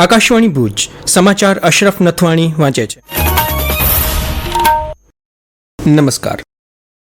આકાશવાણી ભુજ સમાચાર અશરફ નથવાણી વાંચે છે। નમસ્કાર।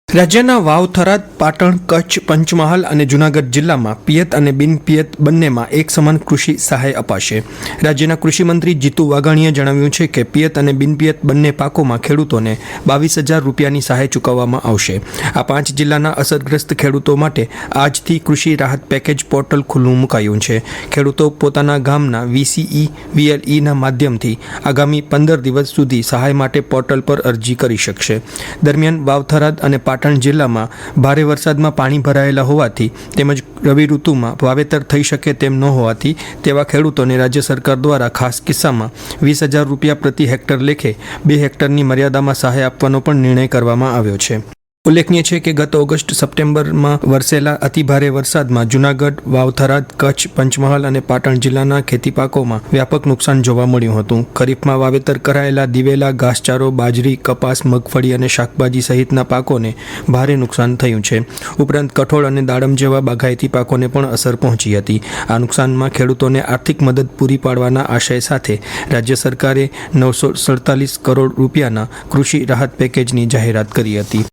રાજ્યના વાવ, થરાદ, પાટણ, કચ્છ, પંચમહાલ અને જૂનાગઢ જિલ્લામાં પિયત અને બિનપિયત બંનેમાં એક સમાન કૃષિ સહાય અપાશે। રાજ્યના કૃષિમંત્રી જીતુ વાઘાણીએ જણાવ્યું છે કે પિયત અને બિનપિયત બંને પાકોમાં ખેડૂતોને 22,000 રૂપિયાની સહાય ચૂકવવામાં આવશે। આ 5 જિલ્લાના અસરગ્રસ્ત ખેડૂતો માટે આજથી કૃષિ રાહત પેકેજ પોર્ટલ ખુલ્લું મુકાયું છે। ખેડૂતો પોતાના ગામના VCE VLEના માધ્યમથી આગામી 15 દિવસ સુધી સહાય માટે પોર્ટલ પર અરજી કરી શકશે। દરમિયાન વાવ, થરાદ અને પાટણ જિલ્લામાં ભારે વરસાદમાં પાણી ભરાયેલા હોવાથી તેમજ રવિ ઋતુમાં વાવેતર થઈ શકે તેમ ન હોવાથી તેવા ખેડૂતોને રાજ્ય સરકાર દ્વારા ખાસ કિસ્સામાં 20,000 રૂપિયા પ્રતિ હેક્ટર લેખે 2 હેક્ટરની મર્યાદામાં સહાય આપવાનો પણ નિર્ણય કરવામાં આવ્યો છે। ઉલ્લેખનીય છે કે ગત ઓગસ્ટ સપ્ટેમ્બરમાં વરસેલા અતિભારે વરસાદમાં જૂનાગઢ, વાવ, થરાદ, કચ્છ, પંચમહાલ અને પાટણ જિલ્લાના ખેતી પાકોમાં વ્યાપક નુકસાન જોવા મળ્યું હતું। ખરીફમાં વાવેતર કરાયેલા દિવેલા, ઘાસચારો, બાજરી, કપાસ, મગફળી અને શાકભાજી સહિતના પાકોને ભારે નુકસાન થયું છે। ઉપરાંત કઠોળ અને દાડમ જેવા બાગાયતી પાકોને પણ અસર પહોંચી હતી। આ નુકસાનમાં ખેડૂતોને આર્થિક મદદ પૂરી પાડવાના આશય સાથે રાજ્ય સરકારે 947 કરોડ રૂપિયાના કૃષિ રાહત પેકેજની જાહેરાત કરી હતી।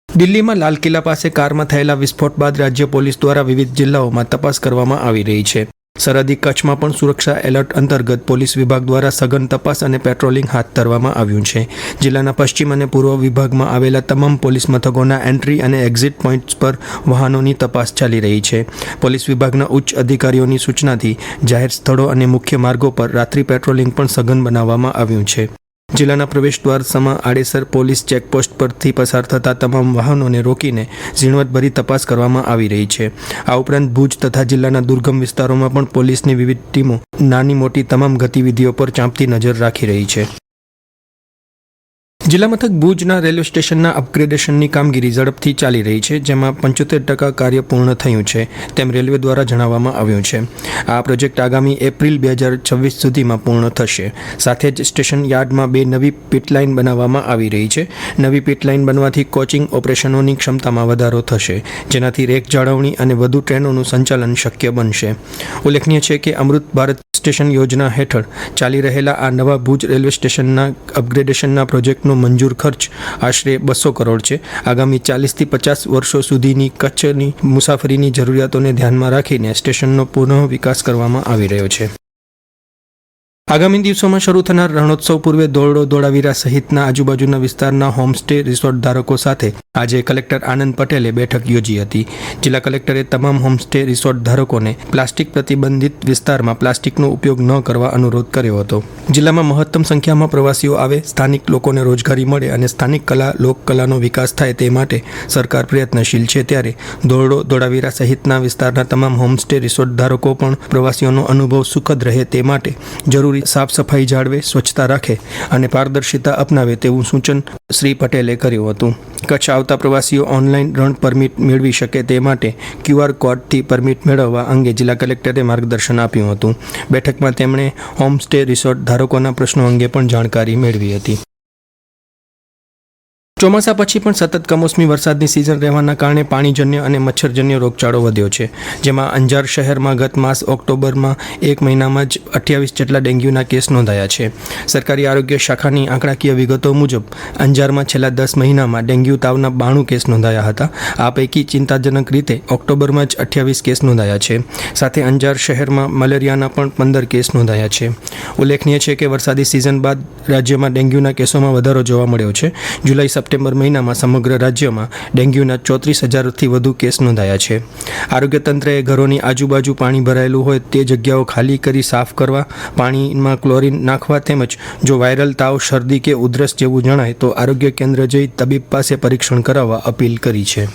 દિલ્હીમાં લાલ કિલ્લા પાસે કારમાં થયેલા વિસ્ફોટ બાદ રાજ્ય પોલીસ દ્વારા વિવિધ જિલ્લાઓમાં તપાસ કરવામાં આવી રહી છે। સરહદી કચ્છમાં પણ સુરક્ષા એલર્ટ અંતર્ગત પોલીસ વિભાગ દ્વારા સઘન તપાસ અને પેટ્રોલિંગ હાથ ધરવામાં આવ્યું છે। જિલ્લાના પશ્ચિમ અને પૂર્વ વિભાગમાં આવેલા તમામ પોલીસ મથકોના એન્ટ્રી અને એક્ઝિટ પોઈન્ટ્સ પર વાહનોની તપાસ ચાલી રહી છે। પોલીસ વિભાગના ઉચ્ચ અધિકારીઓની સૂચનાથી જાહેર સ્થળો અને મુખ્ય માર્ગો પર રાત્રિ પેટ્રોલિંગ પણ સઘન બનાવવામાં આવ્યું છે। જિલ્લાના પ્રવેશદ્વાર સમા આડેસર પોલીસ ચેકપોસ્ટ પરથી પસાર થતા તમામ વાહનોને રોકીને ઝીણવટભરી તપાસ કરવામાં આવી રહી છે। આ ઉપરાંત ભુજ તથા જિલ્લાના દુર્ગમ વિસ્તારોમાં પણ પોલીસની વિવિધ ટીમો નાની મોટી તમામ ગતિવિધિઓ પર ચાંપતી નજર રાખી રહી છે। જિલ્લા મથક ભુજના રેલવે સ્ટેશનના અપગ્રેડેશનની કામગીરી ઝડપથી ચાલી રહી છે, જેમાં 75% કાર્ય પૂર્ણ થયું છે તેમ રેલવે દ્વારા જણાવવામાં આવ્યું છે। આ પ્રોજેક્ટ આગામી એપ્રિલ 2026 સુધીમાં પૂર્ણ થશે। સાથે જ સ્ટેશન યાર્ડમાં 2 નવી પીટલાઇન બનાવવામાં આવી રહી છે। નવી પીટલાઇન બનવાથી કોચિંગ ઓપરેશનોની ક્ષમતામાં વધારો થશે, જેનાથી રેક જાળવણી અને વધુ ટ્રેનોનું સંચાલન શક્ય બનશે। ઉલ્લેખનીય છે કે અમૃત ભારત સ્ટેશન યોજના હેઠળ ચાલી રહેલા આ નવા ભુજ રેલવે સ્ટેશનના અપગ્રેડેશનના પ્રોજેક્ટનો મંજૂર ખર્ચ આશરે 200 કરોડ છે। આગામી 40 થી 50 વર્ષો સુધીની કચ્છની મુસાફરીની જરૂરિયાતોને ધ્યાનમાં રાખીને સ્ટેશનનો પુનઃ વિકાસ કરવામાં આવી રહ્યો છે। આગામી દિવસોમાં શરૂ થનાર રણોત્સવ પૂર્વે દોરડો, ધોળાવીરા સહિતના આજુબાજુના વિસ્તારના હોમસ્ટે રિસોર્ટ ધારકો સાથે આજે કલેક્ટર આનંદ પટેલે બેઠક યોજી હતી। જિલ્લા કલેક્ટરે તમામ હોમસ્ટે રિસોર્ટ ધારકોને પ્લાસ્ટિક પ્રતિબંધિત વિસ્તારમાં પ્લાસ્ટિકનો ઉપયોગ ન કરવા અનુરોધ કર્યો હતો। જિલ્લામાં મહત્તમ સંખ્યામાં પ્રવાસીઓ આવે, સ્થાનિક લોકોને રોજગારી મળે અને સ્થાનિક કલા લોકકલાનો વિકાસ થાય તે માટે સરકાર પ્રયત્નશીલ છે। ત્યારે દોરડો, ધોળાવીરા સહિતના વિસ્તારના તમામ હોમસ્ટે રિસોર્ટ ધારકો પણ પ્રવાસીઓનો અનુભવ સુખદ રહે તે માટે જરૂરી સાફ સફાઈ જાળવે, સ્વચ્છતા રાખે અને પારદર્શિતા અપનાવે તેવું સૂચન શ્રી પટેલે કર્યું હતું। કચ્છ આવતા પ્રવાસીઓ ઓનલાઈન રણ પરમિટ મેળવી શકે તે માટે QR કોડથી પરમિટ મેળવવા અંગે જિલ્લા કલેક્ટરે માર્ગદર્શન આપ્યું હતું। બેઠકમાં તેમણે હોમસ્ટે રિસોર્ટ ધારકોના પ્રશ્નો અંગે પણ જાણકારી મેળવી હતી। ચોમાસા પછી પણ સતત કમોસમી વરસાદની સિઝન રહેવાના કારણે પાણીજન્ય અને મચ્છરજન્ય રોગચાળો વધ્યો છે, જેમાં અંજાર શહેરમાં ગત માસ ઓક્ટોબરમાં 1 મહિનામાં જ 28 જેટલા ડેન્ગ્યુના કેસ નોંધાયા છે। સરકારી આરોગ્ય શાખાની આંકડાકીય વિગતો મુજબ અંજારમાં છેલ્લા 10 મહિનામાં ડેન્ગ્યુ તાવના 92 કેસ નોંધાયા હતા। આ પૈકી ચિંતાજનક રીતે ઓક્ટોબરમાં જ 28 કેસ નોંધાયા છે। સાથે અંજાર શહેરમાં મલેરિયાના પણ 15 કેસ નોંધાયા છે। ઉલ્લેખનીય છે કે વરસાદી સિઝન બાદ રાજ્યમાં ડેન્ગ્યુના કેસોમાં વધારો જોવા મળ્યો છે। જુલાઈ સપ્ટેમ્બર મહિનામાં સમગ્ર રાજ્યમાં ડેન્ગ્યુના 34,000થી વધુ કેસ નોંધાયા છે। આરોગ્ય તંત્રએ ઘરોની આજુબાજુ પાણી ભરાયેલું હોય તે જગ્યાઓ ખાલી કરી સાફ કરવા, પાણીમાં ક્લોરીન નાખવા તેમજ જો વાયરલ તાવ, શરદી કે ઉધરસ જેવું જણાય તો આરોગ્ય કેન્દ્ર જઈ તબીબ પાસે પરીક્ષણ કરાવવા અપીલ કરી છે।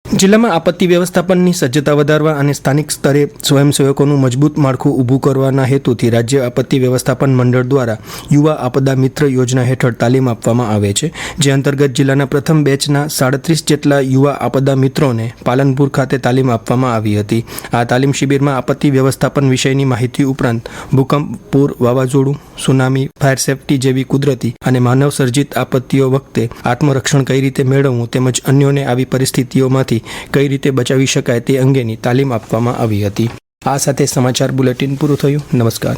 જિલ્લામાં આપત્તિ વ્યવસ્થાપનની સજ્જતા વધારવા અને સ્થાનિક સ્તરે સ્વયંસેવકોનું મજબૂત માળખું ઊભું કરવાના હેતુથી રાજ્ય આપત્તિ વ્યવસ્થાપન મંડળ દ્વારા યુવા આપદા મિત્ર યોજના હેઠળ તાલીમ આપવામાં આવે છે, જે અંતર્ગત જિલ્લાના પ્રથમ બેચના 37 જેટલા યુવા આપદા મિત્રોને પાલનપુર ખાતે તાલીમ આપવામાં આવી હતી। આ તાલીમ શિબિરમાં આપત્તિ વ્યવસ્થાપન વિષયની માહિતી ઉપરાંત ભૂકંપ, પૂર, વાવાઝોડું, સુનામી, ફાયર સેફટી જેવી કુદરતી અને માનવ સર્જિત આપત્તિઓ વખતે આત્મરક્ષણ કઈ રીતે મેળવવું તેમજ અન્યોને આવી પરિસ્થિતિઓમાંથી કઈ રીતે બચાવી શકાય તે અંગેની તાલીમ આપવામાં આવી હતી। આ સાથે સમાચાર બુલેટિન પૂરું થયું. નમસ્કાર.